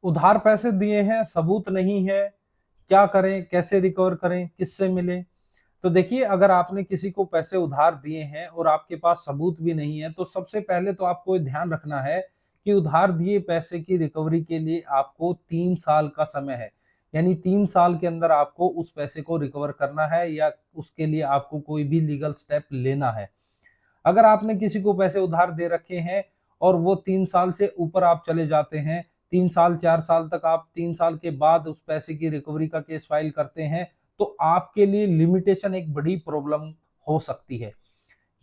उधार पैसे दिए हैं, सबूत नहीं है, क्या करें, कैसे रिकवर करें, किससे मिले? तो देखिए, अगर आपने किसी को पैसे उधार दिए हैं और आपके पास सबूत भी नहीं है, तो सबसे पहले तो आपको ये ध्यान रखना है कि उधार दिए पैसे की रिकवरी के लिए आपको 3 साल का समय है। यानी 3 साल के अंदर आपको उस पैसे को रिकवर करना है, या उसके लिए आपको कोई भी लीगल स्टेप लेना है। अगर आपने किसी को पैसे उधार दे रखे हैं और वो 3 साल से ऊपर आप चले जाते हैं, 3 साल 4 साल तक, आप 3 साल के बाद उस पैसे की रिकवरी का केस फाइल करते हैं, तो आपके लिए लिमिटेशन एक बड़ी प्रॉब्लम हो सकती है।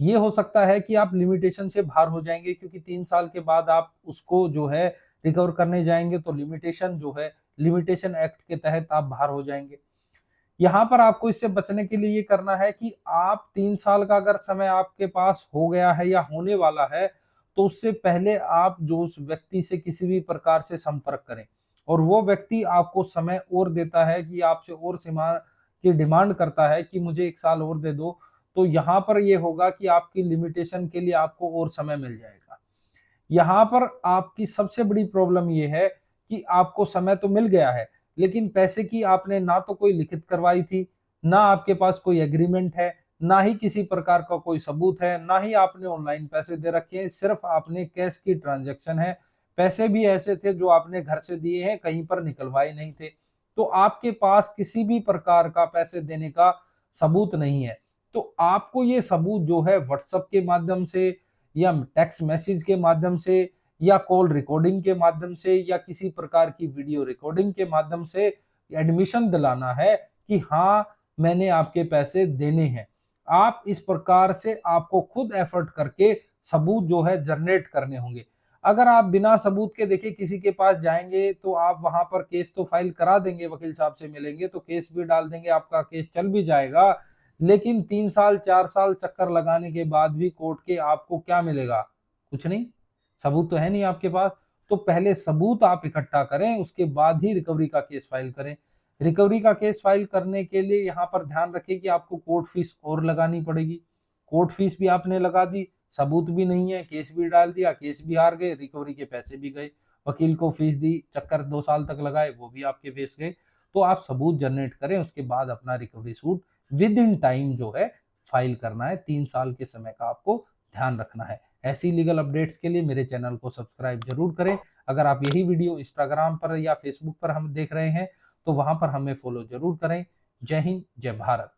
ये हो सकता है कि आप लिमिटेशन से बाहर हो जाएंगे, क्योंकि 3 साल के बाद आप उसको जो है रिकवर करने जाएंगे तो लिमिटेशन जो है, लिमिटेशन एक्ट के तहत आप बाहर हो जाएंगे। यहाँ पर आपको इससे बचने के लिए ये करना है कि आप 3 साल का अगर समय आपके पास हो गया है या होने वाला है, तो उससे पहले आप जो उस व्यक्ति से किसी भी प्रकार से संपर्क करें, और वो व्यक्ति आपको समय और देता है कि आपसे और सीमा की डिमांड करता है कि मुझे 1 साल और दे दो, तो यहाँ पर ये होगा कि आपकी लिमिटेशन के लिए आपको और समय मिल जाएगा। यहाँ पर आपकी सबसे बड़ी प्रॉब्लम ये है कि आपको समय तो मिल गया है, लेकिन पैसे की आपने ना तो कोई लिखित करवाई थी, ना आपके पास कोई एग्रीमेंट है, ना ही किसी प्रकार का कोई सबूत है, ना ही आपने ऑनलाइन पैसे दे रखे हैं, सिर्फ आपने कैश की ट्रांजैक्शन है। पैसे भी ऐसे थे जो आपने घर से दिए हैं, कहीं पर निकलवाए नहीं थे। तो आपके पास किसी भी प्रकार का पैसे देने का सबूत नहीं है। तो आपको ये सबूत जो है व्हाट्सएप के माध्यम से, या टेक्स्ट मैसेज के माध्यम से, या कॉल रिकॉर्डिंग के माध्यम से, या किसी प्रकार की वीडियो रिकॉर्डिंग के माध्यम से एडमिशन दिलाना है कि हाँ, मैंने आपके पैसे देने हैं। आप इस प्रकार से आपको खुद एफर्ट करके सबूत जो है जनरेट करने होंगे। अगर आप बिना सबूत के देखिए किसी के पास जाएंगे, तो आप वहां पर केस तो फाइल करा देंगे, वकील साहब से मिलेंगे तो केस भी डाल देंगे, आपका केस चल भी जाएगा, लेकिन 3 साल 4 साल चक्कर लगाने के बाद भी कोर्ट के आपको क्या मिलेगा? कुछ नहीं, सबूत तो है नहीं आपके पास। तो पहले सबूत आप इकट्ठा करें, उसके बाद ही रिकवरी का केस फाइल करें। रिकवरी का केस फाइल करने के लिए यहाँ पर ध्यान रखिए कि आपको कोर्ट फीस और लगानी पड़ेगी। कोर्ट फीस भी आपने लगा दी, सबूत भी नहीं है, केस भी डाल दिया, केस भी हार गए, रिकवरी के पैसे भी गए, वकील को फीस दी, चक्कर 2 साल तक लगाए, वो भी आपके फीस गए। तो आप सबूत जनरेट करें, उसके बाद अपना recovery suit with in time जो है फाइल करना है। 3 साल के समय का आपको ध्यान रखना है। ऐसी लीगल अपडेट्स के लिए मेरे चैनल को सब्सक्राइब जरूर करें। अगर आप यही वीडियो इंस्टाग्राम पर या फेसबुक पर हम देख रहे हैं, तो वहां पर हमें फॉलो जरूर करें। जय हिंद, जय भारत।